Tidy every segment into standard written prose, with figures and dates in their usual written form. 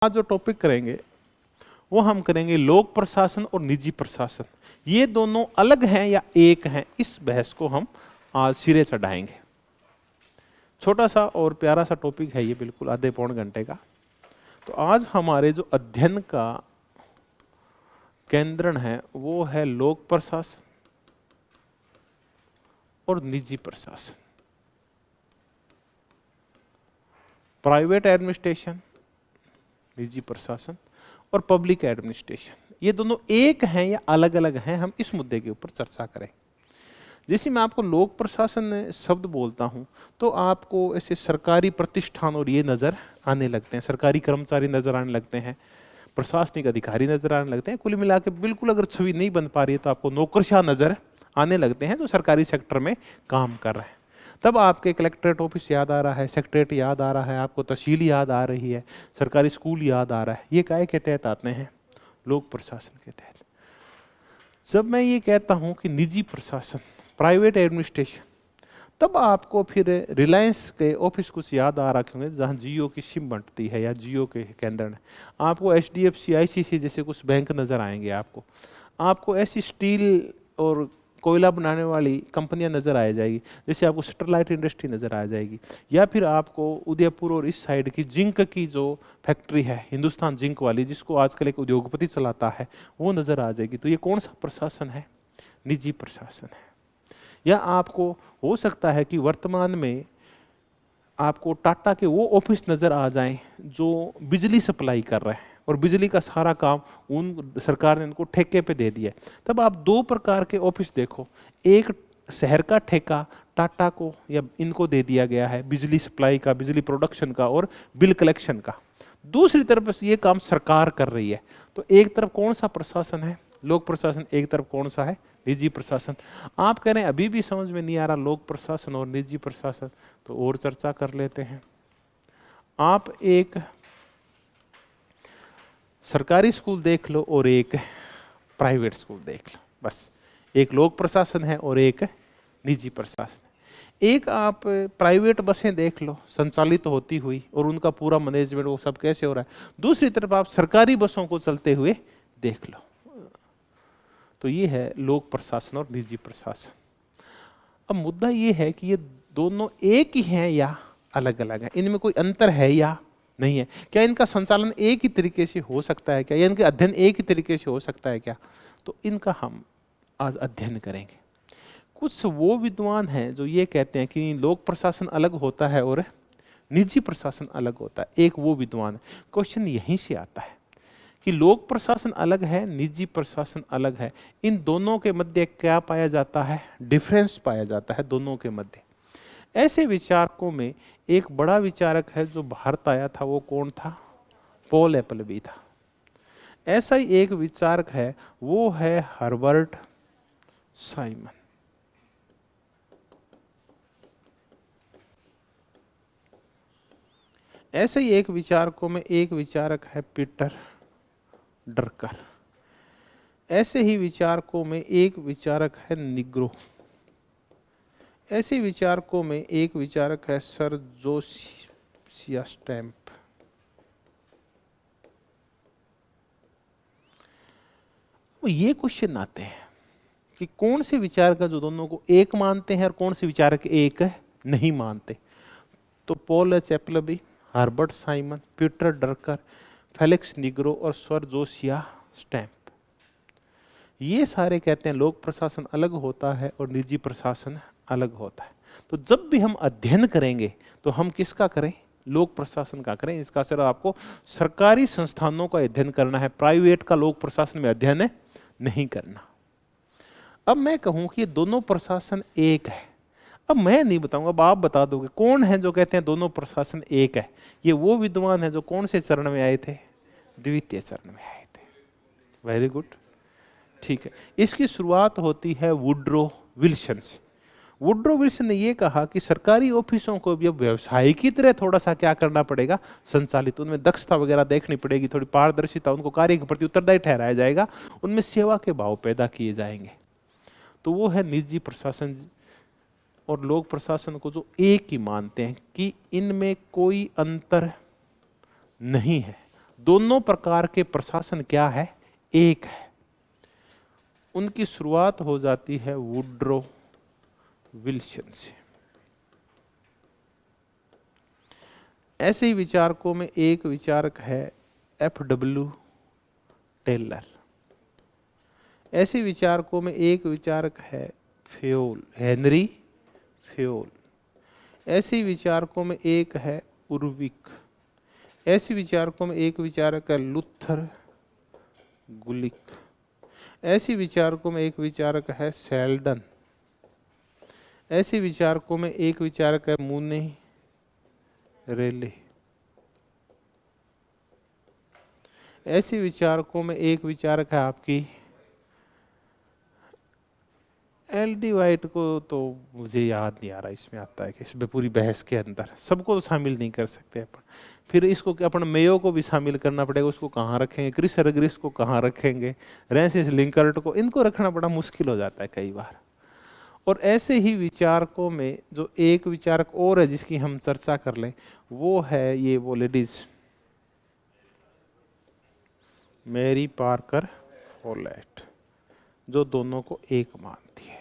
आज जो टॉपिक करेंगे वो हम करेंगे लोक प्रशासन और निजी प्रशासन, ये दोनों अलग हैं या एक हैं, इस बहस को हम आज सिरे चढ़ाएंगे। छोटा सा और प्यारा सा टॉपिक है ये, बिल्कुल आधे पौन घंटे का। तो आज हमारे जो अध्ययन का केंद्रण है वो है लोक प्रशासन और निजी प्रशासन, प्राइवेट एडमिनिस्ट्रेशन, निजी प्रशासन और पब्लिक एडमिनिस्ट्रेशन। ये दोनों एक हैं या अलग अलग हैं, हम इस मुद्दे के ऊपर चर्चा करें। जैसे मैं आपको लोक प्रशासन शब्द बोलता हूं तो आपको ऐसे सरकारी प्रतिष्ठान और ये नजर आने लगते हैं, सरकारी कर्मचारी नजर आने लगते हैं, प्रशासनिक अधिकारी नजर आने लगते हैं। कुल मिला के बिल्कुल अगर छवि नहीं बन पा रही है तो आपको नौकरशाह नजर आने लगते हैं जो सरकारी सेक्टर में काम कर रहे हैं। तब आपके कलेक्ट्रेट ऑफिस याद आ रहा है, सेक्रेटरी याद आ रहा है, आपको तहसील याद आ रही है, सरकारी स्कूल याद आ रहा है। ये काय के तहत आते हैं? लोक प्रशासन के तहत। जब मैं ये कहता हूं कि निजी प्रशासन, प्राइवेट एडमिनिस्ट्रेशन, तब आपको फिर रिलायंस के ऑफिस कुछ याद आ रखे होंगे जहाँ जियो की सिम बंटती है या जियो के केंद्र है। आपको HDFC ICICI जैसे कुछ बैंक नज़र आएंगे, आपको ऐसी स्टील और कोयला बनाने वाली कंपनियां नज़र आ जाएगी, जैसे आपको स्टरलाइट इंडस्ट्री नज़र आ जाएगी, या फिर आपको उदयपुर और इस साइड की जिंक की जो फैक्ट्री है हिंदुस्तान जिंक वाली, जिसको आजकल एक उद्योगपति चलाता है, वो नज़र आ जाएगी। तो ये कौन सा प्रशासन है? निजी प्रशासन है। या आपको हो सकता है कि वर्तमान में आपको टाटा के वो ऑफिस नज़र आ जाएं जो बिजली सप्लाई कर रहे हैं और बिजली का सारा काम उन सरकार ने उनको ठेके पे दे दिया है। तब आप दो प्रकार के ऑफिस देखो, एक शहर का ठेका टाटा को या इनको दे दिया गया है बिजली सप्लाई का, बिजली प्रोडक्शन का और बिल कलेक्शन का। दूसरी तरफ ये काम सरकार कर रही है। तो एक तरफ कौन सा प्रशासन है? लोक प्रशासन। एक तरफ कौन सा है? निजी प्रशासन। आप कह रहे हैं अभी भी समझ में नहीं आ रहा लोक प्रशासन और निजी प्रशासन, तो और चर्चा कर लेते हैं। आप एक सरकारी स्कूल देख लो और एक प्राइवेट स्कूल देख लो, बस। एक लोक प्रशासन है और एक निजी प्रशासन है। एक आप प्राइवेट बसें देख लो संचालित होती हुई और उनका पूरा मैनेजमेंट वो सब कैसे हो रहा है। दूसरी तरफ आप सरकारी बसों को चलते हुए देख लो। तो ये है लोक प्रशासन और निजी प्रशासन। अब मुद्दा ये है कि ये दोनों एक ही हैं या अलग अलग हैं, इनमें कोई अंतर है या नहीं है? क्या इनका संचालन एक ही तरीके से हो सकता है क्या, या इनके अध्ययन एक ही तरीके से हो सकता है क्या? तो इनका हम आज अध्ययन करेंगे। कुछ वो विद्वान हैं जो ये कहते हैं कि लोक प्रशासन अलग होता है और निजी प्रशासन अलग होता है। एक वो विद्वान है। क्वेश्चन यहीं से आता है कि लोक प्रशासन अलग है, निजी प्रशासन अलग है, इन दोनों के मध्य क्या पाया जाता है? डिफरेंस पाया जाता है दोनों के मध्य। ऐसे विचारकों में एक बड़ा विचारक है जो भारत आया था, वो कौन था? पॉल एपलबी था। ऐसा ही एक विचारक है, वो है हर्बर्ट साइमन। ऐसे ही एक विचारकों में एक विचारक है पीटर ड्रकर। ऐसे ही विचारकों में एक विचारक है निग्रो। ऐसे विचारकों में एक विचारक है सर जोसिया स्टैम्प। ये क्वेश्चन आते हैं कि कौन से विचारक जो दोनों को एक मानते हैं और कौन से विचारक एक नहीं मानते। तो Paul H Appleby, Herbert Simon, Peter Drucker, Felix Nigro और सर जोसिया स्टैम्प, ये सारे कहते हैं लोक प्रशासन अलग होता है और निजी प्रशासन अलग होता है। तो जब भी हम अध्ययन करेंगे तो हम किसका करें? लोक प्रशासन का करें। इसका सिर्फ आपको सरकारी संस्थानों का अध्ययन करना है, प्राइवेट का लोक प्रशासन में अध्ययन नहीं करना। अब मैं कहूं कि ये दोनों प्रशासन एक है, अब मैं नहीं बताऊंगा, अब आप बता दोगे कौन है जो कहते हैं दोनों प्रशासन एक है। ये वो विद्वान है जो कौन से चरण में आए थे? द्वितीय चरण में आए थे। वेरी गुड, ठीक है। इसकी शुरुआत होती है वुड्रो विल्सन से। वुड्रो विल्सन ने यह कहा कि सरकारी ऑफिसों को भी अब व्यवसाय की तरह थोड़ा सा क्या करना पड़ेगा? संचालित, उनमें दक्षता वगैरह देखनी पड़ेगी, थोड़ी पारदर्शिता, उनको कार्य के प्रति उत्तरदायी ठहराया जाएगा, उनमें सेवा के भाव पैदा किए जाएंगे। तो वो है निजी प्रशासन और लोक प्रशासन को जो एक ही मानते हैं कि इनमें कोई अंतर नहीं है, दोनों प्रकार के प्रशासन क्या है, एक है। उनकी शुरुआत हो जाती है वुड्रो विल्सन से। ऐसे ही विचारकों में एक विचारक है F.W. टेलर। ऐसे विचारकों में एक विचारक है फेयोल, हेनरी फेयोल। ऐसे विचारकों में एक है उर्विक। ऐसे विचारकों में एक विचारक है लुथर गुलिक। ऐसे विचारकों में एक विचारक है सेल्डन। ऐसे विचारकों में एक विचारक है मूने रेले। ऐसे विचारकों में एक विचारक है आपकी एल.डी. वाइट को तो मुझे याद नहीं आ रहा इसमें आता है कि इसमें पूरी बहस के अंदर सबको तो शामिल नहीं कर सकते अपन। फिर इसको अपन मेयो को भी शामिल करना पड़ेगा, उसको कहाँ रखेंगे, क्रिस रग्रिस को कहाँ रखेंगे, रेंसिस लिंकर्ट को, इनको रखना बड़ा मुश्किल हो जाता है कई बार। और ऐसे ही विचारकों में जो एक विचारक और है जिसकी हम चर्चा कर लें, वो है ये वो लेडीज मैरी पार्कर फोलेट, जो दोनों को एक मानती है।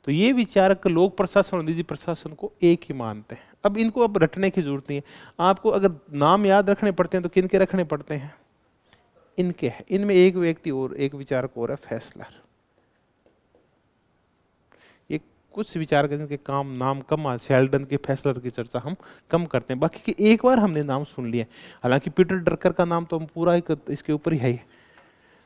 तो ये विचारक लोक प्रशासन और निजी प्रशासन को एक ही मानते हैं। अब इनको अब रटने की जरूरत नहीं है। आपको अगर नाम याद रखने पड़ते हैं तो किन के रखने पड़ते हैं, इनके हैं। इनमें एक व्यक्ति और एक विचारक और है फैसलर। ये कुछ विचारक जिनके काम नाम कम, शेल्डन के, फैसलर की चर्चा हम कम करते हैं, बाकी के एक बार हमने नाम सुन लिया। हालांकि पीटर ड्रकर का नाम तो हम पूरा इसके ऊपर ही है,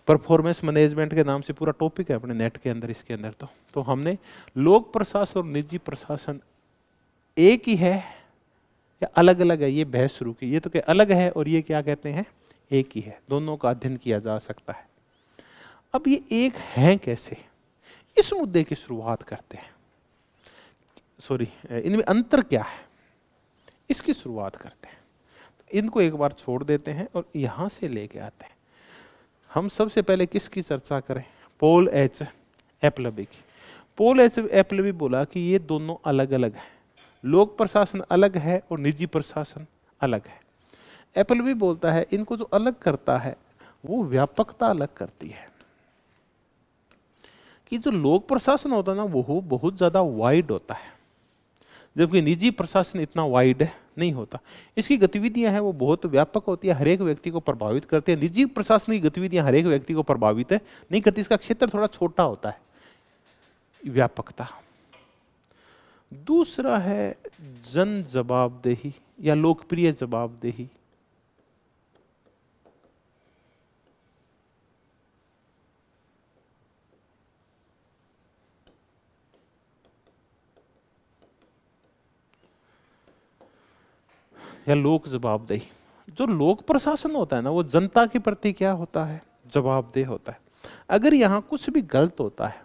परफॉर्मेंस मैनेजमेंट के नाम से पूरा टॉपिक है अपने नेट के अंदर, इसके अंदर तो हमने लोक प्रशासन और निजी प्रशासन एक ही है या अलग अलग है, ये बहस शुरू की। ये तो क्या अलग है और ये क्या कहते हैं, एक ही है। दोनों का अध्ययन किया जा सकता है। अब ये एक है कैसे, इस मुद्दे की शुरुआत करते हैं। इनमें अंतर क्या है, इसकी शुरुआत करते हैं। तो इनको एक बार छोड़ देते हैं और यहां से लेके आते हैं। हम सबसे पहले किसकी चर्चा करें, पॉल एच एपलबी की। पॉल एच एपलबी बोला कि ये दोनों अलग अलग हैं, लोक प्रशासन अलग है और निजी प्रशासन अलग है। एपलबी बोलता है इनको जो अलग करता है वो व्यापकता अलग करती है, कि जो लोक प्रशासन होता है ना वो बहुत ज्यादा वाइड होता है, जबकि निजी प्रशासन इतना वाइड नहीं होता। इसकी गतिविधियां हैं वो बहुत व्यापक होती है, हर एक व्यक्ति को प्रभावित करती है। निजी प्रशासन की गतिविधियां हर एक व्यक्ति को प्रभावित है नहीं करती, इसका क्षेत्र थोड़ा छोटा होता है, व्यापकता। दूसरा है जन जवाबदेही या लोकप्रिय जवाबदेही। या लोक जवाबदेही। जो लोक प्रशासन होता है ना वो जनता के प्रति क्या होता है, जवाबदेह होता है। अगर यहाँ कुछ भी गलत होता है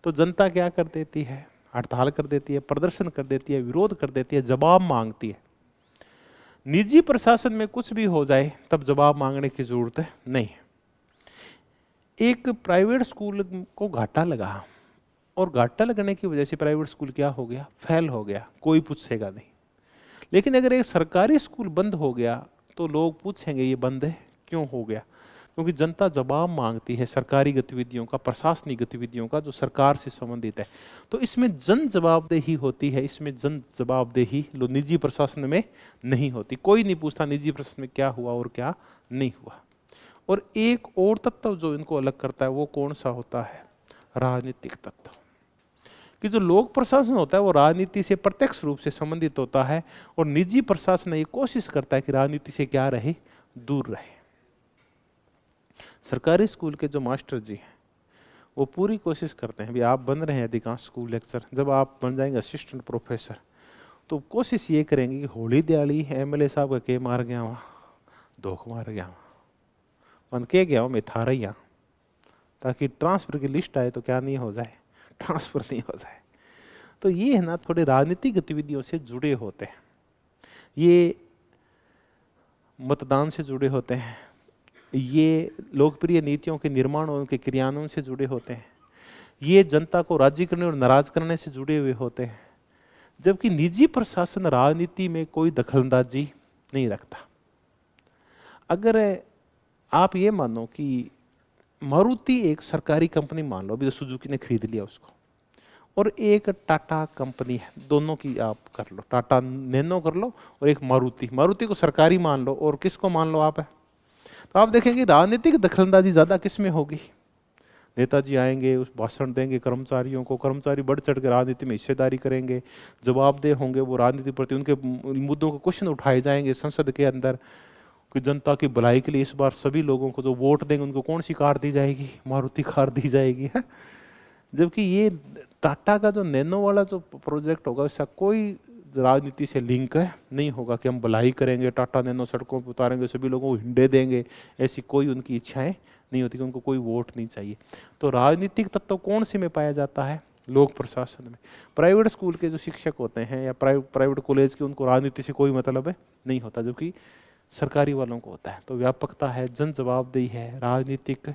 तो जनता क्या कर देती है, हड़ताल कर देती है, प्रदर्शन कर देती है, विरोध कर देती है, जवाब मांगती है। निजी प्रशासन में कुछ भी हो जाए तब जवाब मांगने की जरूरत नहीं है। एक प्राइवेट स्कूल को घाटा लगा और घाटा लगने की वजह से प्राइवेट स्कूल क्या हो गया, फेल हो गया, कोई पूछेगा नहीं। लेकिन अगर एक सरकारी स्कूल बंद हो गया तो लोग पूछेंगे ये बंद है क्यों हो गया, क्योंकि जनता जवाब मांगती है सरकारी गतिविधियों का, प्रशासनिक गतिविधियों का जो सरकार से संबंधित है। तो इसमें जन जवाबदेही होती है, इसमें जन जवाबदेही निजी प्रशासन में नहीं होती। कोई नहीं पूछता निजी प्रशासन में क्या हुआ और क्या नहीं हुआ। और एक और तत्व जो इनको अलग करता है वो कौन सा होता है, राजनीतिक तत्व। कि जो लोक प्रशासन होता है वो राजनीति से प्रत्यक्ष रूप से संबंधित होता है और निजी प्रशासन ये कोशिश करता है कि राजनीति से क्या रहे, दूर रहे। सरकारी स्कूल के जो मास्टर जी हैं वो पूरी कोशिश करते हैं, भी आप बन रहे हैं अधिकांश स्कूल लेक्चर, जब आप बन जाएंगे असिस्टेंट प्रोफेसर तो कोशिश ये करेंगे कि होली दिवाली एमएलए साहब का के मार गया वहाँ, धोख मार गया वहाँ, मन के गया वहाँ, मैं था रही यहाँ, ताकि ट्रांसफर की लिस्ट आए तो क्या नहीं हो जाए, ट्रांसफर नहीं हो जाए। तो ये है ना थोड़े राजनीतिक गतिविधियों से जुड़े होते हैं, ये मतदान से जुड़े होते हैं, ये लोकप्रिय नीतियों के निर्माण और उनके क्रियान्वयन से जुड़े होते हैं, ये जनता को राजी करने और नाराज करने से जुड़े हुए होते हैं। जबकि निजी प्रशासन राजनीति में कोई दखलंदाजी नहीं रखता। अगर आप ये मानो कि मारुति एक सरकारी कंपनी मान लो, अभी तो सुजुकी ने खरीद लिया उसको, और एक टाटा कंपनी है, दोनों की आप कर लो, टाटा नैनो कर लो और एक मारुति, मारुति को सरकारी मान लो और किसको मान लो आप है, तो आप देखेंगे राजनीतिक दखलंदाजी ज़्यादा किस में होगी। नेताजी आएंगे, उस भाषण देंगे कर्मचारियों को, कर्मचारी बढ़ चढ़ के राजनीति में हिस्सेदारी करेंगे, जवाबदेह होंगे, वो राजनीति प्रति उनके मुद्दों के क्वेश्चन उठाए जाएंगे संसद के अंदर कि जनता की भलाई के लिए इस बार सभी लोगों को जो वोट देंगे उनको कौन सी कार दी जाएगी, मारुति कार दी जाएगी है। जबकि ये टाटा का जो नैनो वाला जो प्रोजेक्ट होगा उसका कोई राजनीति से लिंक नहीं होगा कि हम भलाई करेंगे, टाटा नैनो सड़कों पर उतारेंगे, सभी लोगों को हिंडे देंगे, ऐसी कोई उनकी इच्छाएं नहीं होती कि उनको कोई वोट नहीं चाहिए। तो राजनीतिक तत्व कौन से में पाया जाता है, लोक प्रशासन में। प्राइवेट स्कूल के जो शिक्षक होते हैं या प्राइवेट कॉलेज के, उनको राजनीति से कोई मतलब है नहीं होता, जबकि सरकारी वालों को होता है। तो व्यापकता है, जन जवाबदेही है, राजनीतिक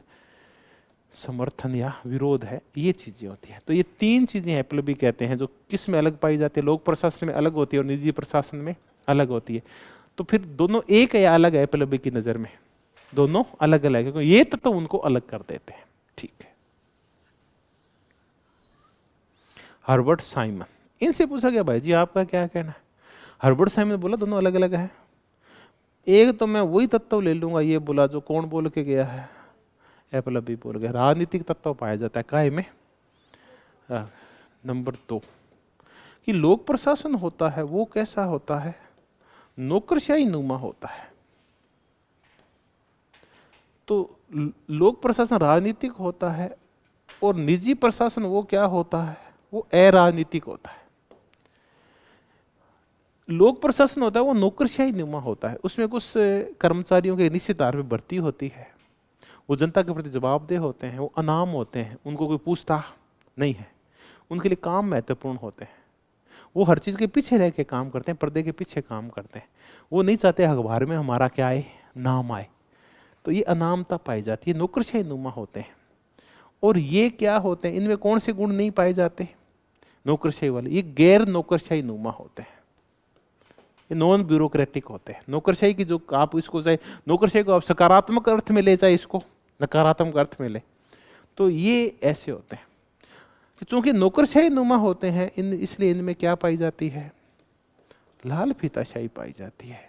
समर्थन या विरोध है, ये चीजें होती हैं। तो ये तीन चीजें एपलबी कहते हैं जो किस में अलग पाई जाती है, लोक प्रशासन में अलग होती है और निजी प्रशासन में अलग होती है। तो फिर दोनों एक या अलग है एपलबी की नजर में, दोनों अलग अलग है, क्योंकि ये तत्व उनको अलग कर देते हैं। ठीक है। हर्बर्ट साइमन, इनसे पूछा गया भाई जी आपका क्या कहना है। हर्बर्ट साइमन ने बोला दोनों अलग अलग है। एक तो मैं वही तत्व ले लूंगा, ये बोला जो कौन बोल के गया है, एपलबी बोल गया। राजनीतिक तत्व पाया जाता है काय में। नंबर 2 कि लोक प्रशासन होता है वो कैसा होता है, नौकरशाही नुमा होता है। तो लोक प्रशासन राजनीतिक होता है और निजी प्रशासन वो क्या होता है, वो अराजनीतिक होता है। लोक प्रशासन होता है वो नौकरशाही नुमा होता है, उसमें कुछ कर्मचारियों के निश्चित आधार पर भर्ती होती है, वो जनता के प्रति जवाबदेह होते हैं, वो अनाम होते हैं, उनको कोई पूछता नहीं है, उनके लिए काम महत्वपूर्ण होते हैं, वो हर चीज़ के पीछे रह के काम करते हैं, पर्दे के पीछे काम करते हैं, वो नहीं चाहते अखबार में हमारा क्या आए, नाम आए। तो ये अनामता पाई जाती है, नौकरशाही नुमा होते हैं। और ये क्या होते हैं, इनमें कौन से गुण नहीं पाए जाते नौकरशाही वाले, ये गैर नौकरशाही नुमा होते हैं, ये नॉन ब्यूरोक्रेटिक होते हैं। नौकरशाही की जो आप इसको चाहे नौकरशाही को आप सकारात्मक अर्थ में ले जाए, इसको नकारात्मक अर्थ में ले, तो ये ऐसे होते हैं कि चूंकि नौकरशाही नुमा होते हैं इसलिए इनमें क्या पाई जाती है, लाल फीताशाही पाई जाती है,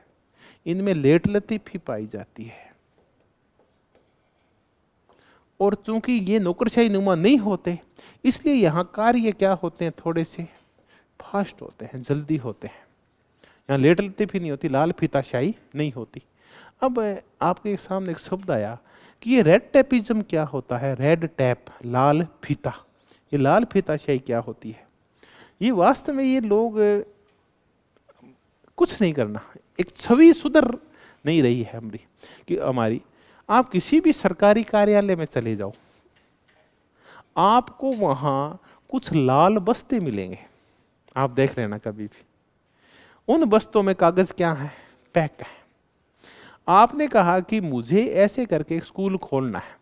इनमें लेट लतीफी पाई जाती है। और चूंकि ये नौकरशाही नुमा नहीं होते इसलिए यहाँ कार्य क्या होते हैं, थोड़े से फास्ट होते हैं, जल्दी होते हैं। यहाँ लेट लतीफी नहीं होती, लाल फीताशाही नहीं होती। अब आपके सामने एक शब्द आया कि ये रेड टैपिज्म क्या होता है, रेड टैप, लाल फीता, ये लाल फीताशाही क्या होती है। ये वास्तव में ये लोग कुछ नहीं करना, एक छवि सुधर नहीं रही है हमारी। आप किसी भी सरकारी कार्यालय में चले जाओ, आपको वहां कुछ लाल बस्ते मिलेंगे, आप देख लेना कभी भी। उन बस्तों में कागज क्या है, पैक है। आपने कहा कि मुझे ऐसे करके एक स्कूल खोलना है,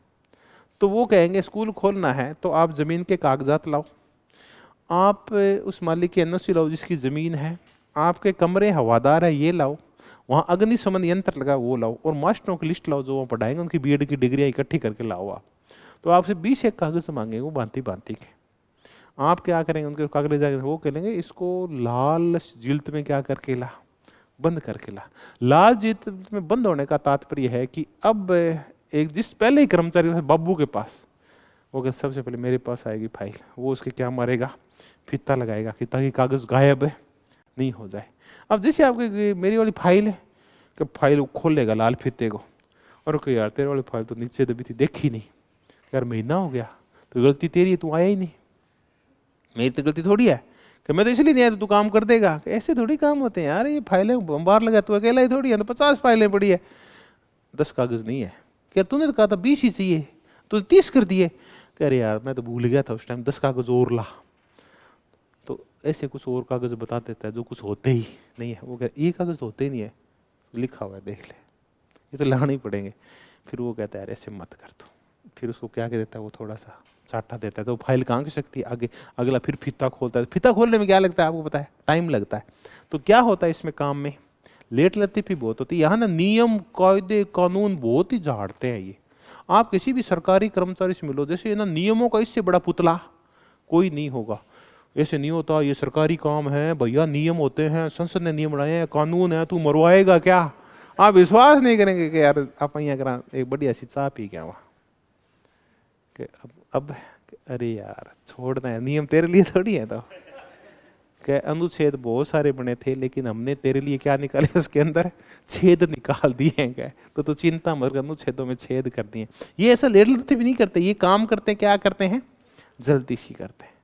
तो वो कहेंगे स्कूल खोलना है तो आप जमीन के कागजात लाओ, आप उस मालिक की एनओसी लाओ जिसकी जमीन है, आपके कमरे हवादार है ये लाओ, वहाँ अग्निशमन यंत्र लगा वो लाओ, और मास्टरों की लिस्ट लाओ जो वहाँ पढ़ाएंगे, उनकी बीएड की डिग्रियाँ इकट्ठी करके लाओ आप। तो आपसे 20 एक कागज मांगेंगे वो भांति भांति के। आप क्या करेंगे, उनके कागज जाकर वो कहेंगे इसको लाल जिल्त में क्या करके ला, बंद करके ला। लाल जिल्त में बंद होने का तात्पर्य है कि अब एक जिस पहले ही कर्मचारी बाबू के पास, वो कहते सबसे पहले मेरे पास आएगी फाइल, वो उसके क्या मारेगा, फीता लगाएगा कि ताकि कागज गायब नहीं हो जाए। अब जैसे आपकी मेरी वाली फाइल है कि फाइल खोलेगा लाल फीते को, और कोई यार तेरे वाली फाइल तो नीचे दबी थी देखी नहीं, यार महीना हो गया, तो गलती तेरी है, तू आया ही नहीं, मेरी तो गलती थोड़ी है कि मैं तो इसलिए नहीं आया तो तू काम कर देगा। ऐसे थोड़ी काम होते हैं यार, ये फाइलें बम्बार लगा, तू अकेला ही थोड़ी है, तो 50 फाइलें पड़ी है, 10 कागज नहीं है। क्या तूने तो कहा था 20 ही चाहिए, तो 30 कर दिए। कह रहे यार मैं तो भूल गया था उस टाइम, 10 कागज और ला। तो ऐसे कुछ और कागज बता देता है जो कुछ होते ही नहीं है। वो कह ये कागज तो होते ही नहीं है, लिखा हुआ है देख ले, ये तो लाने ही पड़ेंगे। फिर वो कहता है यार ऐसे मत कर, तो फिर उसको क्या कह देता है, वो थोड़ा सा चाटा देता है, तो फाइल कहाँ की सकती है आगे। अगला फिर फीता खोलता है, फीता खोलने में क्या लगता है आपको पता है, टाइम लगता है। तो क्या होता है इसमें काम में, लेट लतीफी बहुत होती है। यहाँ ना नियम कायदे कानून बहुत ही झाड़ते हैं ये। आप किसी भी सरकारी कर्मचारी से मिलो, जैसे ना नियमों का इससे बड़ा पुतला कोई नहीं होगा। ऐसे नहीं होता, ये सरकारी काम है भैया, नियम होते हैं, संसद ने नियम बनाए हैं, कानून है, तू मरवाएगा क्या? आप विश्वास नहीं करेंगे कि यार आप यहाँ करा एक बढ़िया सी चाय पी क्या हुआ कि अब अरे यार छोड़ना है, नियम तेरे लिए थोड़ी है। तो कि अनुच्छेद बहुत सारे बने थे, लेकिन हमने तेरे लिए क्या निकाले, उसके अंदर छेद निकाल दिए हैं। क्या तो तू चिंता मत कर, अनुच्छेदों में छेद कर दिए। ये ऐसा लेट लेते भी नहीं करते, ये काम करते क्या करते हैं, जल्दी सी करते हैं।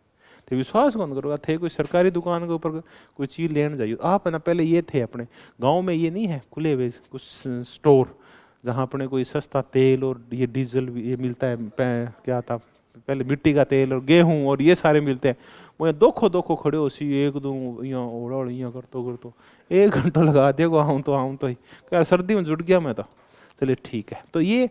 तो विश्वास कौन करोगा, थे कोई सरकारी दुकान के ऊपर कोई चीज़ लेने जाइए आप है ना, पहले ये थे अपने गांव में, ये नहीं है खुले हुए कुछ स्टोर जहाँ अपने कोई सस्ता तेल और ये डीजल ये मिलता है, क्या था पहले, मिट्टी का तेल और गेहूं और ये सारे मिलते हैं। वो दोखो दोखो खड़े हो सी, एक दो यहाँ ओढ़ यहाँ कर तो 1 घंटा लगा देगा, आऊँ तो ही क्या सर्दी में जुट गया मैं तो, चलिए ठीक है। तो ये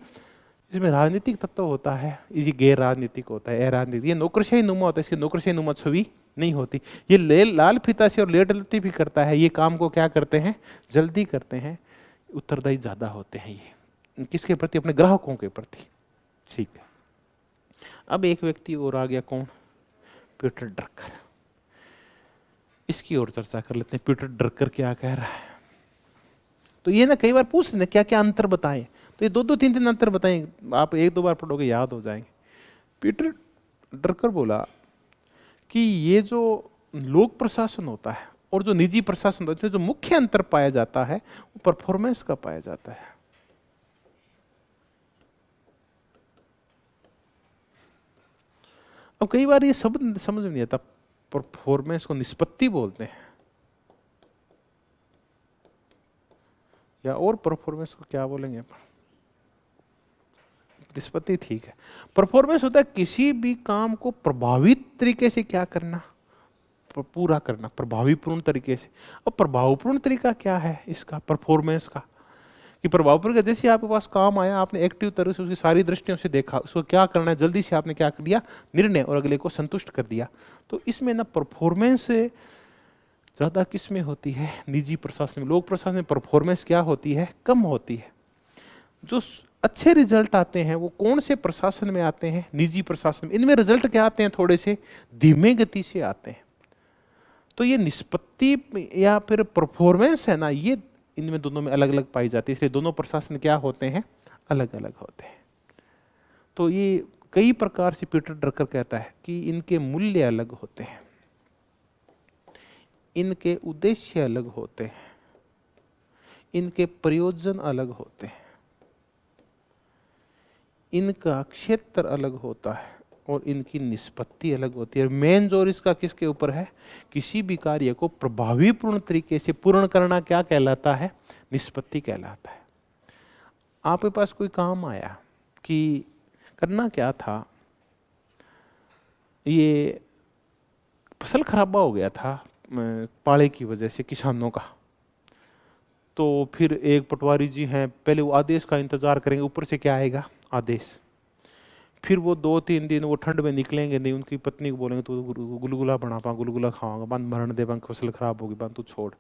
इसमें राजनीतिक तत्व होता है, ये गैर राजनीतिक होता है, अराजनीतिक। ये नौकरशाही नुमा होता है, इसकी नौकरशाही नुमा छवि नहीं होती। ये लाल फीतासी और लेट लती भी करता है, ये काम को क्या करते हैं, जल्दी करते हैं, उत्तरदायी ज्यादा होते हैं ये किसके प्रति, अपने ग्राहकों के प्रति। ठीक है, अब एक व्यक्ति और आ गया, कौन, पीटर ड्रकर। इसकी और चर्चा कर लेते हैं, पीटर ड्रकर क्या कह रहा है। तो ये ना कई बार पूछ लेते क्या क्या अंतर बताएं, तो ये 2-3 अंतर बताएं, आप 1-2 बार पढ़ोगे याद हो जाएंगे। पीटर ड्रकर बोला कि ये जो लोक प्रशासन होता है और जो निजी प्रशासन होता है, जो मुख्य अंतर पाया जाता है वो परफॉर्मेंस का पाया जाता है। अब कई बार ये सब समझ में नहीं आता, परफॉर्मेंस को निष्पत्ति बोलते हैं या और परफॉर्मेंस को क्या बोलेंगे, निष्पत्ति ठीक है। परफॉर्मेंस होता है किसी भी काम को प्रभावित तरीके से क्या करना, पूरा करना, प्रभावीपूर्ण तरीके से। अब प्रभावपूर्ण तरीका क्या है इसका, परफॉर्मेंस का, कि प्रभावपूर्ण, जैसे आपके पास काम आया, आपने एक्टिव तरह से उसकी सारी दृष्टियों से देखा, उसको क्या करना है, जल्दी से आपने क्या कर दिया, निर्णय, और अगले को संतुष्ट कर दिया। तो इसमें ना परफॉर्मेंस से ज्यादा किस में होती है, निजी प्रशासन में। लोक प्रशासन में परफॉर्मेंस क्या होती है, कम होती है। जो अच्छे रिजल्ट आते हैं वो कौन से प्रशासन में आते हैं, निजी प्रशासन में। इनमें रिजल्ट क्या आते हैं, थोड़े से धीमे गति से आते हैं। तो ये निष्पत्ति या फिर परफॉर्मेंस है ना, ये इनमें दोनों में अलग अलग पाई जाती है, इसलिए दोनों प्रशासन क्या होते हैं, अलग अलग होते हैं। तो ये कई प्रकार से पीटर ड्रकर कहता है कि इनके मूल्य अलग होते हैं, इनके उद्देश्य अलग होते हैं, इनके प्रयोजन अलग होते हैं, इनका क्षेत्र अलग होता है और इनकी निष्पत्ति अलग होती है। मेन जोर इसका किसके ऊपर है, किसी भी कार्य को प्रभावीपूर्ण तरीके से पूर्ण करना क्या कहलाता है, निष्पत्ति कहलाता है। आपके पास कोई काम आया कि करना क्या था, ये फसल खराबा हो गया था पाले की वजह से किसानों का। तो फिर एक पटवारी जी हैं, पहले वो आदेश का इंतजार करेंगे, ऊपर से क्या आएगा, आदेश। फिर वो 2-3 दिन वो ठंड में निकलेंगे नहीं, उनकी पत्नी को बोलेंगे तो गुलगुला बना पा, गुलगुला खाऊंगा, बंद मरण दे, बंद फसल खराब होगी, बंद तू छोड़।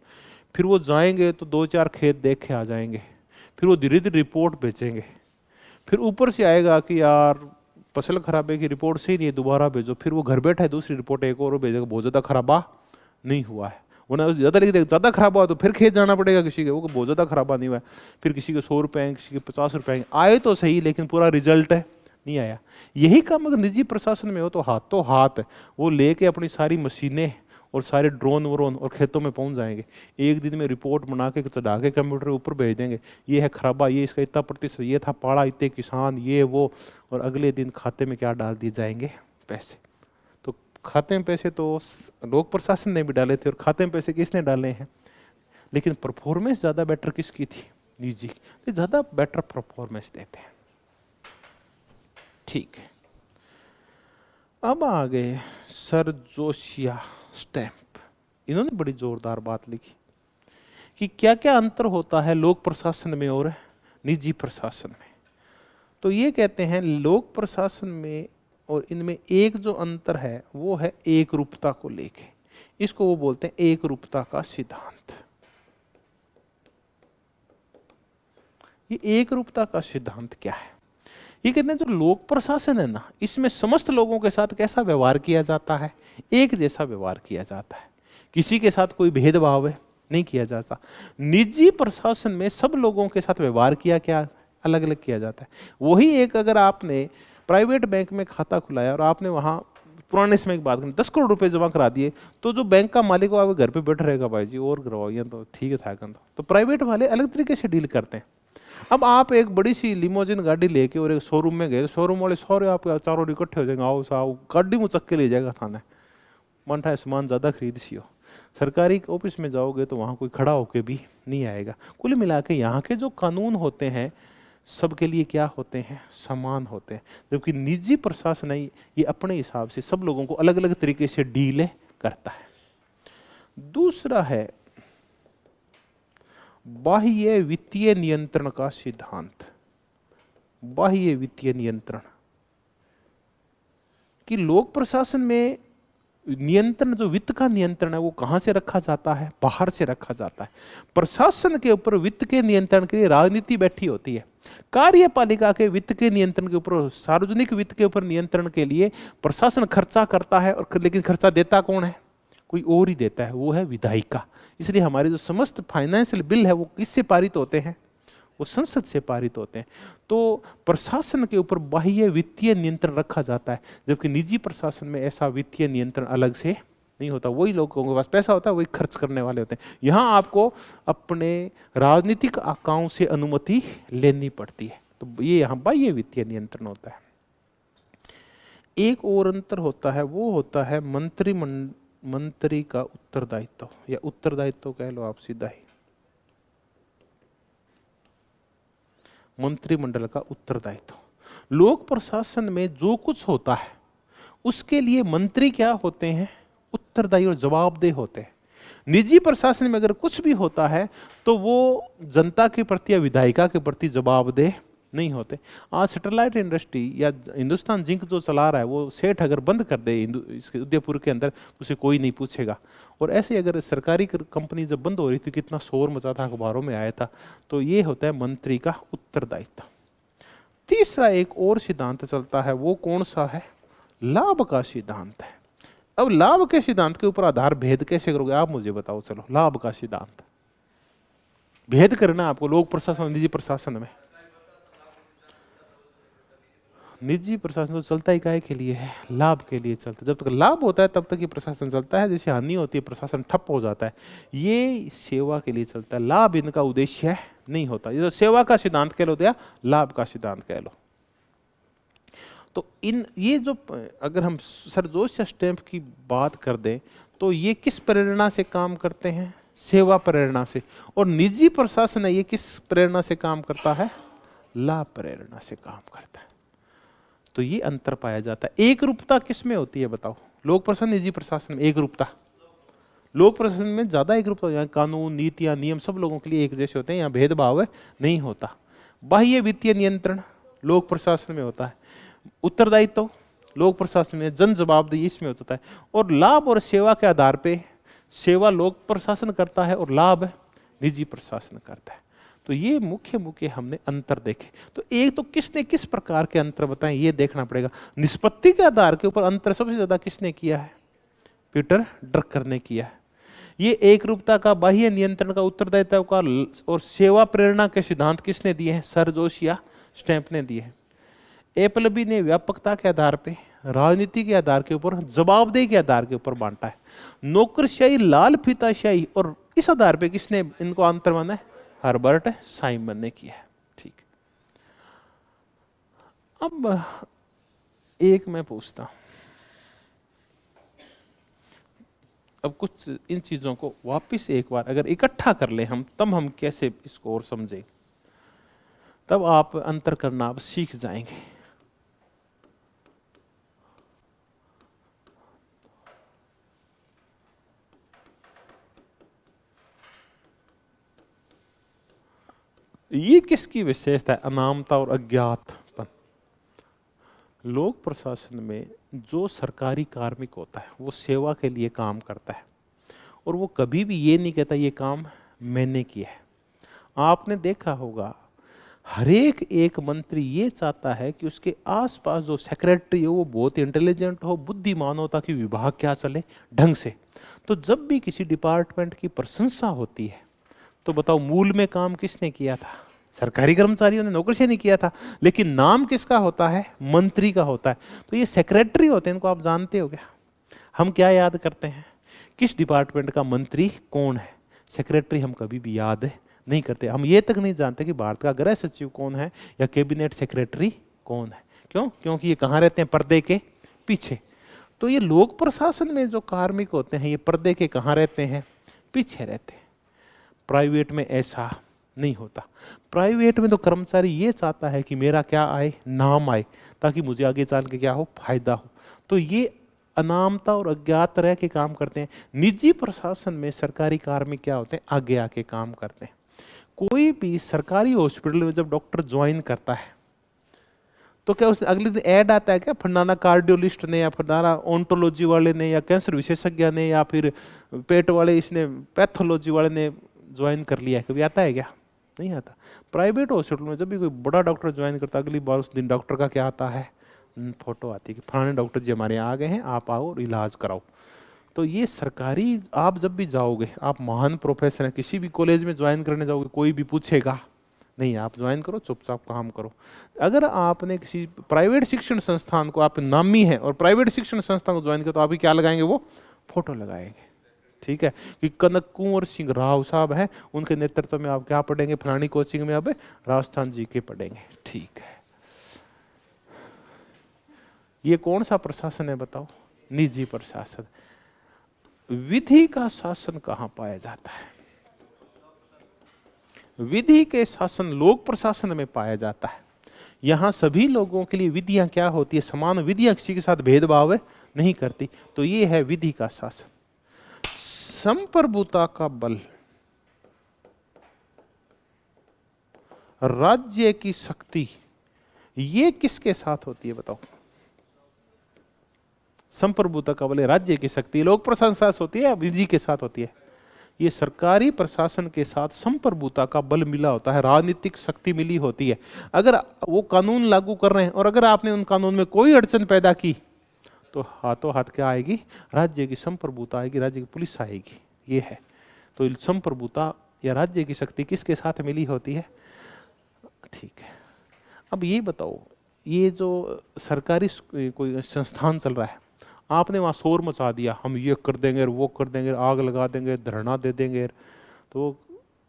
फिर वो जाएंगे तो 2-4 खेत देख के आ जाएंगे, फिर वो धीरे धीरे रिपोर्ट भेजेंगे। फिर ऊपर से आएगा कि यार फसल खराबे की रिपोर्ट सही नहीं है, दोबारा भेजो। फिर वो घर बैठा है, दूसरी रिपोर्ट एक और भेजेगा, बहुत ज़्यादा खराबा नहीं हुआ है। वरना ज़्यादा लिख देगा, ज़्यादा खराबा हुआ तो फिर खेत जाना पड़ेगा किसी के, वो बहुत ज़्यादा खराबा नहीं हुआ है। फिर किसी के 100 रुपये, किसी के 50 रुपये आए तो सही, लेकिन पूरा रिजल्ट है नहीं आया। यही काम अगर निजी प्रशासन में हो तो हाथ वो लेके अपनी सारी मशीनें और सारे ड्रोन व्रोन और खेतों में पहुंच जाएंगे, एक दिन में रिपोर्ट बना के चढ़ा के कंप्यूटर ऊपर भेज देंगे, ये है खराबा, ये इसका इतना प्रतिशत, ये था पाड़ा, इतने किसान, ये वो। और अगले दिन खाते में क्या डाल दिए जाएंगे, पैसे। तो खाते में पैसे तो लोक प्रशासन ने भी डाले थे, और खाते में पैसे किसने डाले हैं, लेकिन परफॉर्मेंस ज़्यादा बेटर किसकी थी, निजी, तो ज़्यादा बेटर परफॉर्मेंस देते हैं। ठीक है, अब आ गए सर जोशिया स्टैम्प। इन्होंने बड़ी जोरदार बात लिखी कि क्या क्या अंतर होता है लोक प्रशासन में और निजी प्रशासन में। तो ये कहते हैं लोक प्रशासन में और इनमें एक जो अंतर है वो है एक रूपता को लेके। इसको वो बोलते हैं एक रूपता का सिद्धांत। ये एक रूपता का सिद्धांत क्या है? ये कहते हैं जो लोक प्रशासन है ना, इसमें समस्त लोगों के साथ कैसा व्यवहार किया जाता है, एक जैसा व्यवहार किया जाता है, किसी के साथ कोई भेदभाव है नहीं किया जाता। निजी प्रशासन में सब लोगों के साथ व्यवहार किया क्या अलग अलग किया जाता है। वही एक अगर आपने प्राइवेट बैंक में खाता खुलाया और आपने वहाँ पुराने समय की बात करें 10 करोड़ रुपए जमा करा दिए, तो जो बैंक का मालिक हो आप घर पे बैठ रहेगा, भाई जी और करवाओ, ये तो ठीक है था। तो प्राइवेट वाले अलग तरीके से डील करते हैं। अब आप एक बड़ी सी लिमोजिन गाड़ी लेके और एक शोरूम में गए, तो शोरूम वाले सारे आप चारों इकट्ठे हो जाएंगे, आओ साहब गाड़ी में चक्के ले जाएगा थाने, मन है सामान ज़्यादा खरीद सी हो। सरकारी ऑफिस में जाओगे तो वहाँ कोई खड़ा होके भी नहीं आएगा। कुल मिला के यहाँ के जो कानून होते हैं सबके लिए क्या होते हैं, समान होते हैं। जबकि निजी प्रशासन है ये अपने हिसाब से सब लोगों को अलग अलग तरीके से डील करता है। दूसरा है बाह्य वित्तीय नियंत्रण का सिद्धांत। बाह्य वित्तीय नियंत्रण कि लोक प्रशासन में नियंत्रण, जो वित्त का नियंत्रण है वो कहां से रखा जाता है, बाहर से रखा जाता है। प्रशासन के ऊपर वित्त के नियंत्रण के लिए राजनीति बैठी होती है। कार्यपालिका के वित्त के नियंत्रण के ऊपर, सार्वजनिक वित्त के ऊपर नियंत्रण के लिए प्रशासन खर्चा करता है, और लेकिन खर्चा देता कौन है, कोई और ही देता है, वो है विधायिका। इसलिए हमारे जो समस्त फाइनेंशियल बिल है वो किससे पारित होते हैं, वो संसद से पारित होते हैं। तो प्रशासन के ऊपर बाह्य वित्तीय नियंत्रण रखा जाता है, जबकि निजी प्रशासन में ऐसा वित्तीय नियंत्रण अलग से नहीं होता। वही लोगों के पास पैसा होता है, वही खर्च करने वाले होते हैं। यहाँ आपको अपने राजनीतिक आकाओं से अनुमति लेनी पड़ती है। तो ये यहाँ बाह्य वित्तीय नियंत्रण होता है। एक और अंतर होता है, वो होता है मंत्री का उत्तरदायित्व, या उत्तरदायित्व कह लो आप सीधा ही, मंत्रिमंडल का उत्तरदायित्व। लोक प्रशासन में जो कुछ होता है उसके लिए मंत्री क्या होते हैं, उत्तरदायी और जवाबदेह होते हैं। निजी प्रशासन में अगर कुछ भी होता है तो वो जनता के प्रति या विधायिका के प्रति जवाबदेह नहीं होते। आज सैटेलाइट इंडस्ट्री या हिंदुस्तान जिंक जो चला रहा है, वो सेठ अगर बंद कर दे इसके उदयपुर के अंदर, उसे कोई नहीं पूछेगा। और ऐसे अगर सरकारी कंपनी जब बंद हो रही थी, कितना शोर मचा था, अखबारों में आया था। तो ये होता है मंत्री का उत्तरदायित्व। तीसरा एक और सिद्धांत चलता है, वो कौन सा है, लाभ का सिद्धांत है। अब लाभ के सिद्धांत के ऊपर आधार भेद कैसे करोगे आप मुझे बताओ। चलो लाभ का सिद्धांत भेद करना आपको लोक प्रशासन निजी प्रशासन में। निजी प्रशासन तो चलता ही काहे के लिए है, लाभ के लिए चलता है। जब तक लाभ होता है तब तक ये प्रशासन चलता है, जैसे हानि होती है प्रशासन ठप हो जाता है। ये सेवा के लिए चलता है, लाभ इनका उद्देश्य नहीं होता। ये तो सेवा का सिद्धांत कह लो या लाभ का सिद्धांत कह लो। तो ये जो अगर हम सर जोशिया स्टैम्प की बात कर दें तो ये किस प्रेरणा से काम करते हैं, सेवा प्रेरणा से। और निजी प्रशासन है ये किस प्रेरणा से काम करता है, लाभ प्रेरणा से काम करता है। तो ये अंतर पाया जाता है। एक रूपता किस में होती है बताओ, लोक प्रशासन निजी प्रशासन में एक रूपता। लोक प्रशासन में ज्यादा एक रूपता, यहाँ कानून नीतियां नियम सब लोगों के लिए एक जैसे होते हैं, यहाँ भेदभाव नहीं होता। बाह्य वित्तीय नियंत्रण लोक प्रशासन में होता है, उत्तरदायित्व लोक प्रशासन में, जन जवाबदेही इसमें होता है। और लाभ और सेवा के आधार पे सेवा लोक प्रशासन करता है और लाभ निजी प्रशासन करता है। तो ये मुख्य हमने अंतर देखे। तो एक तो किसने किस प्रकार के अंतर बताएं ये देखना पड़ेगा। निष्पत्ति के आधार के ऊपर अंतर सबसे ज्यादा किसने किया है, पीटर ड्रकर ने किया है। ये एक रूपता का, बाह्य नियंत्रण का, उत्तरदायित्व का और सेवा प्रेरणा के सिद्धांत किसने दिए हैं, सर जोशिया स्टैम्प ने दिए हैं। एपलबी ने व्यापकता के आधार पे, राजनीति के आधार के ऊपर, जवाबदेही के आधार के ऊपर बांटा है। नौकरशाही, लाल फीताशाही, और इस आधार पे किसने इनको अंतर माना है, हर्बर्ट साइमन ने किया है। ठीक, अब एक मैं पूछता हूं, अब कुछ इन चीजों को वापस एक बार अगर इकट्ठा कर ले हम, तब हम कैसे इसको और समझें, तब आप अंतर करना आप सीख जाएंगे। ये किसकी विशेषता है, अनामता और अज्ञातपन। लोक प्रशासन में जो सरकारी कार्मिक होता है वो सेवा के लिए काम करता है, और वो कभी भी ये नहीं कहता ये काम मैंने किया है। आपने देखा होगा हर एक एक मंत्री ये चाहता है कि उसके आसपास जो सेक्रेटरी हो वो बहुत इंटेलिजेंट हो, बुद्धिमान हो, ताकि विभाग क्या चले ढंग से। तो जब भी किसी डिपार्टमेंट की प्रशंसा होती है तो बताओ मूल में काम किसने किया था? सरकारी कर्मचारियों ने, नौकर से नहीं किया था। लेकिन नाम किसका होता है? मंत्री का होता है। तो ये सेक्रेटरी होते हैं, इनको आप जानते हो क्या? हम क्या याद करते हैं? किस डिपार्टमेंट का मंत्री कौन है? सेक्रेटरी हम कभी भी याद नहीं करते। हम ये तक नहीं जानते कि भारत का गृह सचिव कौन है या कैबिनेट सेक्रेटरी कौन है। क्यों? क्योंकि ये कहाँ रहते हैं? पर्दे के पीछे। तो ये लोक प्रशासन में जो कार्मिक होते हैं ये पर्दे के कहाँ रहते हैं? पीछे रहते हैं। प्राइवेट में ऐसा नहीं होता। प्राइवेट में तो कर्मचारी ये चाहता है कि मेरा क्या आए? नाम आए, ताकि मुझे आगे चल के क्या हो? फायदा हो। तो ये अनामता और अज्ञात रह के काम करते हैं। निजी प्रशासन में सरकारी कार्मिक क्या होते हैं? आगे आके काम करते हैं। कोई भी सरकारी हॉस्पिटल में जब डॉक्टर ज्वाइन करता है तो क्या उस अगले दिन ऐड आता है क्या? फलाना कार्डियोलिस्ट ने या फलाना ओंटोलॉजी वाले ने या कैंसर विशेषज्ञ ने या फिर पेट वाले इसने पैथोलॉजी वाले ने ज्वाइन कर लिया है? कभी आता है क्या? नहीं आता। प्राइवेट हॉस्पिटल में जब भी कोई बड़ा डॉक्टर ज्वाइन करता है, अगली बार उस दिन डॉक्टर का क्या आता है? फोटो आती है कि फलाने डॉक्टर जी हमारे यहाँ आ गए हैं, आप आओ और इलाज कराओ। तो ये सरकारी, आप जब भी जाओगे, आप महान प्रोफेसर हैं, किसी भी कॉलेज में ज्वाइन करने जाओगे, कोई भी पूछेगा नहीं, आप ज्वाइन करो, चुपचाप काम करो। अगर आपने किसी प्राइवेट शिक्षण संस्थान को, आप नामी है और प्राइवेट शिक्षण संस्थान को ज्वाइन किया, तो आप क्या लगाएंगे? वो फोटो लगाएंगे। ठीक है कि कनक कुंवर सिंह राव साहब हैं, उनके नेतृत्व में आप क्या पढ़ेंगे? फलानी कोचिंग में अब राजस्थान जी के पढ़ेंगे। ठीक है। ये कौन सा प्रशासन है बताओ? निजी प्रशासन। विधि का शासन कहां पाया जाता है? विधि के शासन लोक प्रशासन में पाया जाता है। यहां सभी लोगों के लिए विधियां क्या होती है? समान विधियां, किसी के साथ भेदभाव नहीं करती। तो ये है विधि का शासन। संप्रभुता का बल, राज्य की शक्ति, ये किसके साथ होती है बताओ? संप्रभुता का बल राज्य की शक्ति लोक प्रशासन साथ होती है या विधि के साथ होती है? ये सरकारी प्रशासन के साथ संप्रभुता का बल मिला होता है, राजनीतिक शक्ति मिली होती है। अगर वो कानून लागू कर रहे हैं और अगर आपने उन कानून में कोई अड़चन पैदा की तो हाथों हाथ क्या आएगी? राज्य की संप्रभुता आएगी, राज्य की पुलिस आएगी। ये है। तो संप्रभुता या राज्य की शक्ति किसके साथ मिली होती है? ठीक है। अब ये बताओ, ये जो सरकारी कोई संस्थान चल रहा है, आपने वहाँ शोर मचा दिया, हम ये कर देंगे, वो कर देंगे, आग लगा देंगे, धरना दे देंगे, तो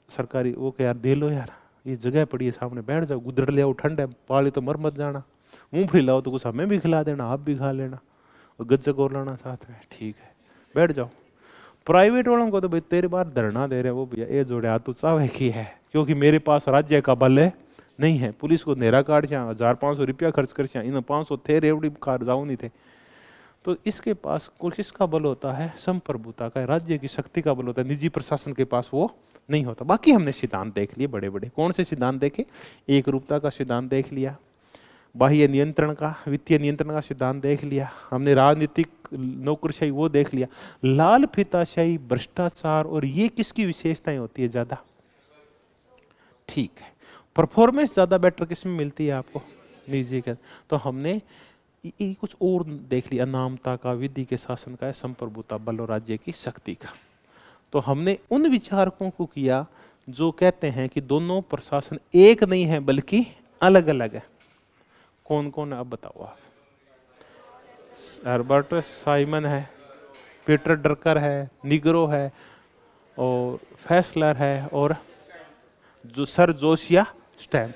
सरकारी वो क्या यार, दे लो यार, ये जगह पड़ी है सामने, बैठ जाओ, गुदड़ ले आओ, ठंड है, पाली तो मर मत जाना, मूंगफली लाओ तो कुछ हमें भी खिला देना, आप भी खा लेना, और गज्जक और लाना साथ में, ठीक है, बैठ जाओ। प्राइवेट वालों को तो भाई तेरे बार धरना दे रहे हैं, वो भैया ये जोड़े हाथ चावे की है, क्योंकि मेरे पास राज्य का बल है नहीं है, पुलिस को नेरा काट 1500 रुपया खर्च कर, इन 500 थे रेवड़ी कार जाऊ नहीं थे। तो इसके पास किसका बल होता है? संप्रभुता का, राज्य की शक्ति का बल होता है। निजी प्रशासन के पास वो नहीं होता। बाकी हमने सिद्धांत देख लिए बड़े बड़े। कौन से सिद्धांत देखे? एक रूपता का सिद्धांत देख लिया, बाह्य नियंत्रण का, वित्तीय नियंत्रण का सिद्धांत देख लिया हमने, राजनीतिक नौकरशाही वो देख लिया, लाल फीताशाही, भ्रष्टाचार, और ये किसकी विशेषताएं होती है ज्यादा? ठीक है। परफॉर्मेंस ज्यादा बेटर किस में मिलती है आपको? निजी का। तो हमने ये कुछ और देख लिया, नामता का, विधि के शासन का, संप्रभुता, बल और राज्य की शक्ति का। तो हमने उन विचारकों को किया जो कहते हैं कि दोनों प्रशासन एक नहीं है बल्कि अलग अलग है। कौन कौन है अब बताओ आप? हर्बर्ट साइमन है, पीटर ड्रकर है, निग्रो है, और फैसलर है, और जो सर जोशिया स्टैम्प।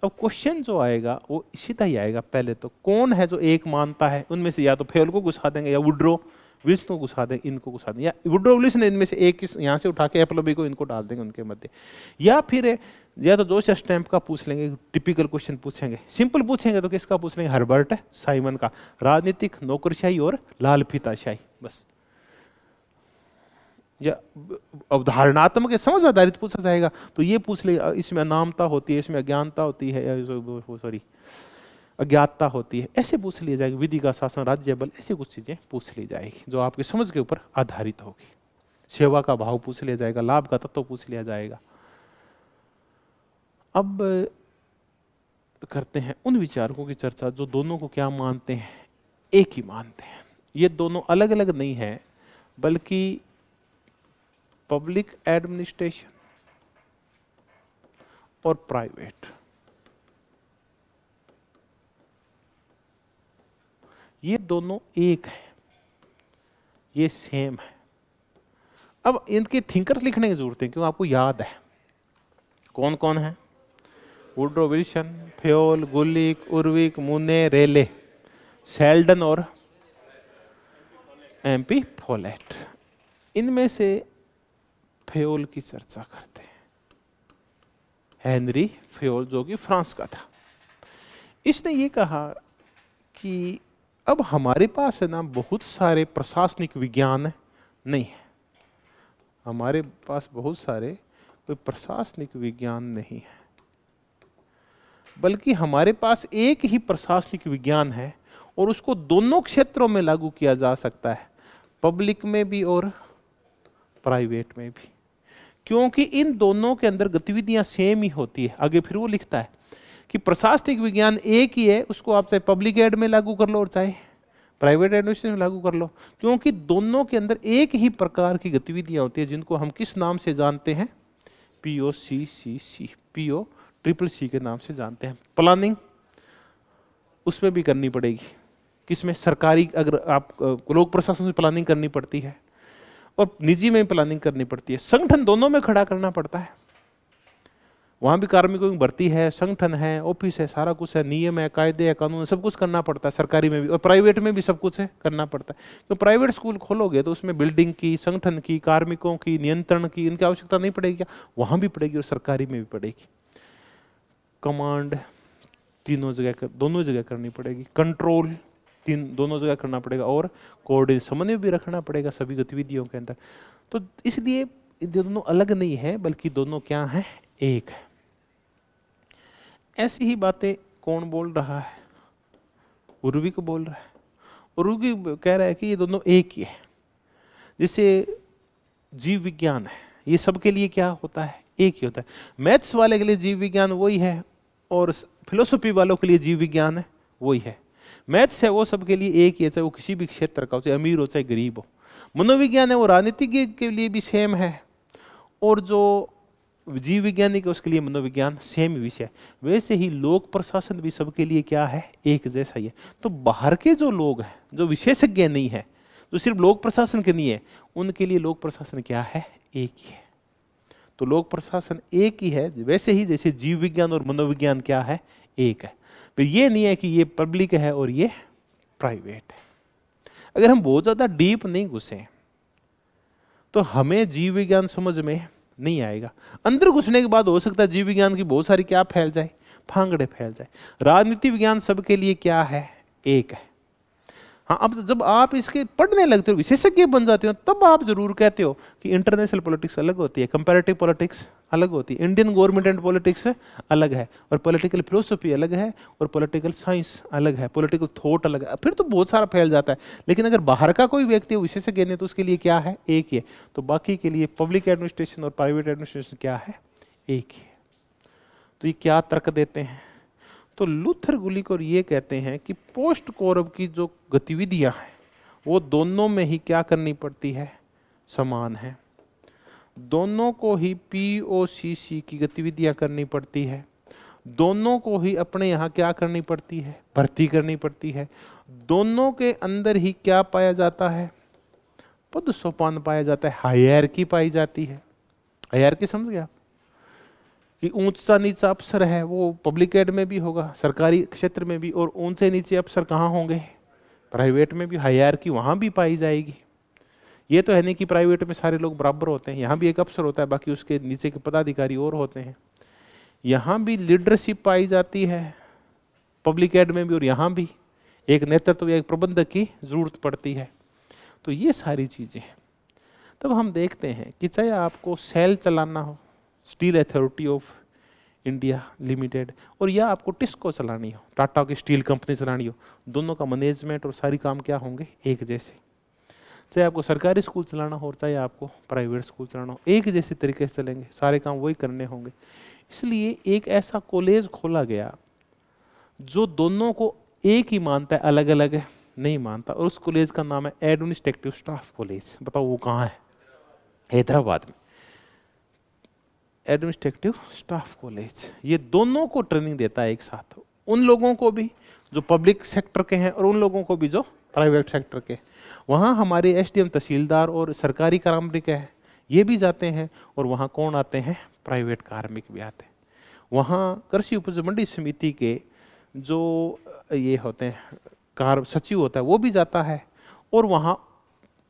अब क्वेश्चन जो आएगा वो सीधा ही आएगा। पहले तो कौन है जो एक मानता है? उनमें से या तो फेल को घुसा देंगे, या वुड्रो विल्स को घुसा देंगे, इनको घुसा देंगे, या वुड्रो विल्स ने इनमें से एक यहाँ से उठा के एप्लोबी को इनको डाल देंगे उनके मध्य, या फिर या तो जोशिया स्टैम्प का पूछ लेंगे, टिपिकल क्वेश्चन पूछेंगे। सिंपल पूछेंगे तो किसका पूछ लेंगे? हर्बर्ट साइमन का, राजनीतिक, नौकरशाही और लाल फीताशाही, बस। या अवधारणात्मक समझ आधारित पूछा जाएगा तो ये पूछ ले, इसमें अनामता होती है, इसमें अज्ञानता होती है, सॉरी अज्ञातता होती है, ऐसे पूछ लिया जाएगा। विधि का शासन, राज्य बल, ऐसे कुछ चीजें पूछ ली जाएगी जो आपकी समझ के ऊपर आधारित होगी। सेवा का भाव पूछ लिया जाएगा, लाभ का तत्व पूछ लिया जाएगा। अब करते हैं उन विचारकों की चर्चा जो दोनों को क्या मानते हैं, एक ही मानते हैं। ये दोनों अलग अलग नहीं है, बल्कि पब्लिक एडमिनिस्ट्रेशन और प्राइवेट, ये दोनों एक है, ये सेम है। अब इनके थिंकर्स लिखने की जरूरत है, क्यों? आपको याद है कौन कौन है? वुड्रो विल्सन, फेयोल, गुलिक, उर्विक, मुने, रेले, शेल्डन और एमपी फॉलेट। इनमें से फेयोल की चर्चा करते हैं, हेनरी फेयोल, जो कि फ्रांस का था। इसने ये कहा कि अब हमारे पास है ना बहुत सारे प्रशासनिक विज्ञान नहीं है, हमारे पास बहुत सारे कोई प्रशासनिक विज्ञान नहीं है, बल्कि हमारे पास एक ही प्रशासनिक विज्ञान है और उसको दोनों क्षेत्रों में लागू किया जा सकता है, पब्लिक में भी और प्राइवेट में भी, क्योंकि इन दोनों के अंदर गतिविधियां सेम ही होती है। आगे फिर वो लिखता है कि प्रशासनिक विज्ञान एक ही है, उसको आप चाहे पब्लिक एड में लागू कर लो और चाहे प्राइवेट एडमिनिस्ट्रेशन में लागू कर लो, क्योंकि दोनों के अंदर एक ही प्रकार की गतिविधियां होती है, जिनको हम किस नाम से जानते हैं? POCCC, PO ट्रिपल C के नाम से जानते हैं। प्लानिंग उसमें भी करनी पड़ेगी, किसमें? सरकारी, अगर आप लोक प्रशासन में प्लानिंग करनी पड़ती है और निजी में प्लानिंग करनी पड़ती है। संगठन दोनों में खड़ा करना पड़ता है, वहां भी कार्मिकों की भर्ती है, संगठन है, ऑफिस है, सारा कुछ है, नियम है, कायदे है, कानून है, सब कुछ करना पड़ता है, सरकारी में भी और प्राइवेट में भी सब कुछ है, करना पड़ता है। तो प्राइवेट स्कूल खोलोगे तो उसमें बिल्डिंग की, संगठन की, कार्मिकों की, नियंत्रण की, इनकी आवश्यकता नहीं पड़ेगी क्या? वहां भी पड़ेगी और सरकारी में भी पड़ेगी। कमांड तीनों जगह, दोनों जगह करनी पड़ेगी, कंट्रोल दोनों जगह करना पड़ेगा, और कोऑर्डिनेशन, समन्वय भी रखना पड़ेगा सभी गतिविधियों के अंदर। तो इसलिए दोनों अलग नहीं है, बल्कि दोनों क्या है? एक है। ऐसी ही बातें कौन बोल रहा है? उर्विक बोल रहा है। उर्विक कह रहा है कि ये दोनों एक ही है। जैसे जीव विज्ञान है, ये सबके लिए क्या होता है? एक ही होता है। मैथ्स वाले के लिए जीव विज्ञान वही है और फिलोसफी वालों के लिए जीव विज्ञान है वही है। मैथ्स है वो सबके लिए एक ही है, चाहे वो किसी भी क्षेत्र का हो, चाहे अमीर हो चाहे गरीब हो। मनोविज्ञान है वो राजनीतिज्ञ के लिए भी सेम है, और जो जीव वैज्ञानिक है उसके लिए मनोविज्ञान सेम विषय। वैसे ही लोक प्रशासन भी सबके लिए क्या है? एक जैसा ही है। तो बाहर के जो लोग हैं, जो विशेषज्ञ नहीं है, जो सिर्फ लोक प्रशासन के नहीं है, उनके लिए लोक प्रशासन क्या है? एक ही है। तो लोक प्रशासन एक ही है, वैसे ही जैसे जीव विज्ञान और मनोविज्ञान क्या है? एक है। फिर ये नहीं है कि ये पब्लिक है और ये प्राइवेट है। अगर हम बहुत ज्यादा डीप नहीं घुसे तो हमें जीव विज्ञान समझ में नहीं आएगा। अंदर घुसने के बाद हो सकता है जीव विज्ञान की बहुत सारी क्या फैल जाए? फांगड़े फैल जाए। राजनीति विज्ञान सबके लिए क्या है? एक है। हाँ, अब जब आप इसके पढ़ने लगते हो, विशेषज्ञ बन जाते हो, तब आप जरूर कहते हो कि इंटरनेशनल पॉलिटिक्स अलग होती है, कंपैरेटिव पॉलिटिक्स अलग होती है, इंडियन गवर्नमेंट एंड पॉलिटिक्स अलग है, और पॉलिटिकल फिलोसफी अलग है, और पॉलिटिकल साइंस अलग है, पॉलिटिकल थॉट अलग है। फिर तो बहुत सारा फैल जाता है। लेकिन अगर बाहर का कोई व्यक्ति विशेषज्ञ नहीं, तो उसके लिए क्या है? एक ही है। तो बाकी के लिए पब्लिक एडमिनिस्ट्रेशन और प्राइवेट एडमिनिस्ट्रेशन क्या है? एक ही है। तो ये क्या तर्क देते हैं? तो लूथर गुलिक और ये कहते हैं कि पोस्ट कोरब की जो गतिविधियां हैं वो दोनों में ही क्या करनी पड़ती है? समान है। दोनों को ही POCC की गतिविधियां करनी पड़ती है। दोनों को ही अपने यहाँ क्या करनी पड़ती है? भर्ती करनी पड़ती है। दोनों के अंदर ही क्या पाया जाता है? पद सोपान पाया जाता है, हायरार्की पाई जाती है। हायरार्की समझ गया कि ऊंचा नीचा अफसर है वो पब्लिक एड में भी होगा, सरकारी क्षेत्र में भी, और ऊंचे नीचे अफसर कहाँ होंगे? प्राइवेट में भी। हायरार्की वहां भी पाई जाएगी। ये तो है नहीं कि प्राइवेट में सारे लोग बराबर होते हैं, यहाँ भी एक अफसर होता है, बाकी उसके नीचे के पदाधिकारी और होते हैं। यहाँ भी लीडरशिप पाई जाती है पब्लिक एड में भी, और यहाँ भी एक नेतृत्व या एक प्रबंधक की जरूरत पड़ती है। तो ये सारी चीजें हैं। तब हम देखते हैं कि चाहे आपको सेल चलाना हो, steel authority of India limited, और या आपको टिस्को चलानी हो, टाटा की स्टील कंपनी चलानी हो, दोनों का मैनेजमेंट और सारी काम क्या होंगे? एक जैसे। चाहे आपको सरकारी स्कूल चलाना हो और चाहे आपको प्राइवेट स्कूल चलाना हो, एक जैसे तरीके से चलेंगे, सारे काम वही करने होंगे। इसलिए एक ऐसा कॉलेज खोला गया जो दोनों को एक ही मानता है, अलग अलग है नहीं मानता, और उस कॉलेज का नाम है एडमिनिस्ट्रेटिव स्टाफ कॉलेज। बताओ वो कहाँ है? हैदराबाद में एडमिनिस्ट्रेटिव स्टाफ कॉलेज। ये दोनों को ट्रेनिंग देता है एक साथ, उन लोगों को भी जो पब्लिक सेक्टर के हैं और उन लोगों को भी जो प्राइवेट सेक्टर के। वहाँ हमारे एसडीएम, तहसीलदार और सरकारी कार्मिक है, ये भी जाते हैं। और वहाँ कौन आते हैं? प्राइवेट कार्मिक भी आते हैं। वहाँ कृषि उपज मंडी समिति के जो ये होते हैं कार सचिव होता है वो भी जाता है, और वहाँ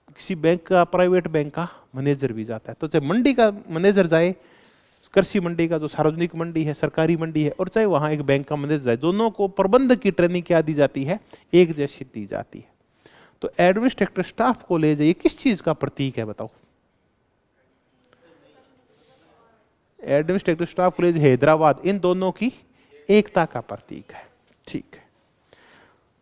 किसी बैंक का, प्राइवेट बैंक का मैनेजर भी जाता है। तो चाहे मंडी का मैनेजर जाए, कृषि मंडी का जो सार्वजनिक मंडी है, सरकारी मंडी है, और चाहे वहाँ एक बैंक का मैनेजर जाए, दोनों को प्रबंधक की ट्रेनिंग क्या दी जाती है? एक जैसी दी जाती है। तो एडमिनिस्ट्रेटिव स्टाफ कॉलेज ये किस चीज का प्रतीक है बताओ? एडमिनिस्ट्रेटिव स्टाफ कॉलेज हैदराबाद इन दोनों की एकता का प्रतीक है। ठीक है,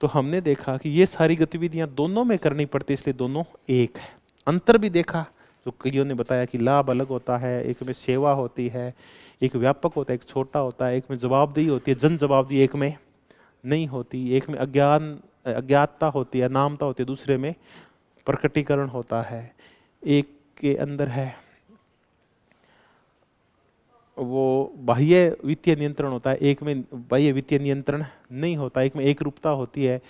तो हमने देखा कि ये सारी गतिविधियां दोनों में करनी पड़ती, इसलिए दोनों एक है। अंतर भी देखा, जो कईयों ने बताया कि लाभ अलग होता है, एक में सेवा होती है, एक व्यापक होता है, एक छोटा होता है, एक में जवाबदेही होती है, जन जवाबदेही एक में नहीं होती, एक में अज्ञातता होती है, नामता होती है, दूसरे में प्रकटीकरण होता है, एक के अंदर है वो बाह्य वित्तीय नियंत्रण होता है, एक में बाह्य वित्तीय नियंत्रण नहीं होता, एक में एक रूपता होती है,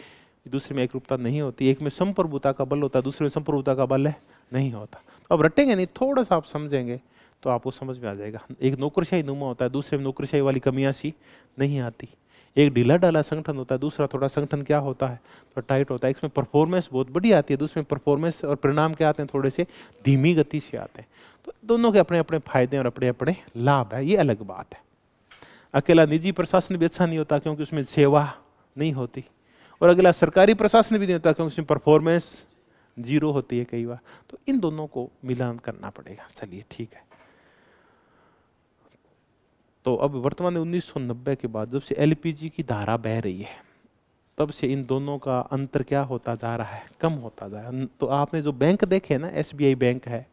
दूसरे में एक रूपता नहीं होती, एक में संप्रभुता का बल होता है, दूसरे में संप्रभुता का बल नहीं होता। तो अब रटेंगे नहीं, थोड़ा सा आप समझेंगे तो आपको समझ में आ जाएगा। एक नौकरशाही नुमा होता है, दूसरे में नौकरशाही वाली कमियां सी नहीं आती। एक ढीला ढाला संगठन होता है, दूसरा थोड़ा संगठन क्या होता है? तो टाइट होता है। इसमें परफॉर्मेंस बहुत बढ़िया आती है, दूसरे में परफॉर्मेंस और परिणाम क्या आते हैं? थोड़े से धीमी गति से आते हैं। तो दोनों के अपने अपने फायदे और अपने अपने लाभ है, ये अलग बात है। अकेला निजी प्रशासन भी अच्छा नहीं होता क्योंकि उसमें सेवा नहीं होती, और अकेला सरकारी प्रशासन भी नहीं होता क्योंकि उसमें परफॉर्मेंस जीरो होती है कई बार। तो इन दोनों को मिलान करना पड़ेगा। चलिए ठीक है। तो अब वर्तमान 1990 के बाद जब से एलपीजी की धारा बह रही है, तब से इन दोनों का अंतर क्या होता जा रहा है? कम होता जा रहा है। तो आपने जो बैंक देखे ना, एसबीआई बैंक है,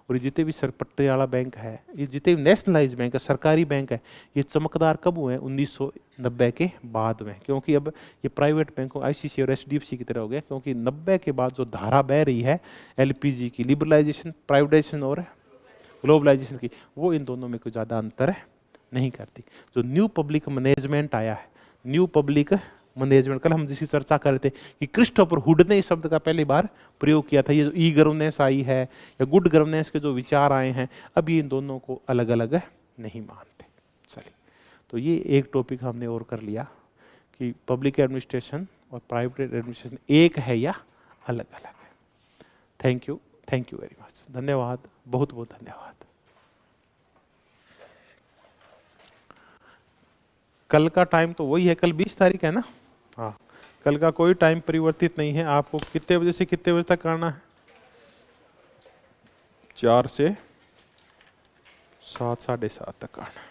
और जितने भी सरपट्टे वाला बैंक है, ये जितने भी नेशनलाइज बैंक है, सरकारी बैंक है, ये चमकदार कब हुए हैं? 1990 के बाद में। क्योंकि अब ये प्राइवेट बैंकों आईसीसी और एचडीएफसी की तरह हो गया, क्योंकि 90 के बाद जो धारा बह रही है एलपीजी की, लिबरलाइजेशन, प्राइवेटाइजेशन और ग्लोबलाइजेशन की, वो इन दोनों में कोई ज़्यादा अंतर नहीं करती। जो न्यू पब्लिक मैनेजमेंट आया है, न्यू पब्लिक मैनेजमेंट, कल हम जिसकी चर्चा कर रहे थे कि क्रिस्टोफर हुड ने इस शब्द का पहली बार प्रयोग किया था। ये जो ई गवर्नेंस आई है या गुड गवर्नेंस के जो विचार आए हैं, अब ये इन दोनों को अलग अलग नहीं मानते। चलिए, तो ये एक टॉपिक हमने और कर लिया कि पब्लिक एडमिनिस्ट्रेशन और प्राइवेट एडमिनिस्ट्रेशन एक है या अलग अलग है। Thank you very much. धन्यवाद, बहुत बहुत धन्यवाद। कल का टाइम तो वही है, कल 20 तारीख है ना? हाँ, कल का कोई टाइम परिवर्तित नहीं है। आपको कितने बजे से कितने बजे तक करना है? 4 से 7, 7:30 तक करना है।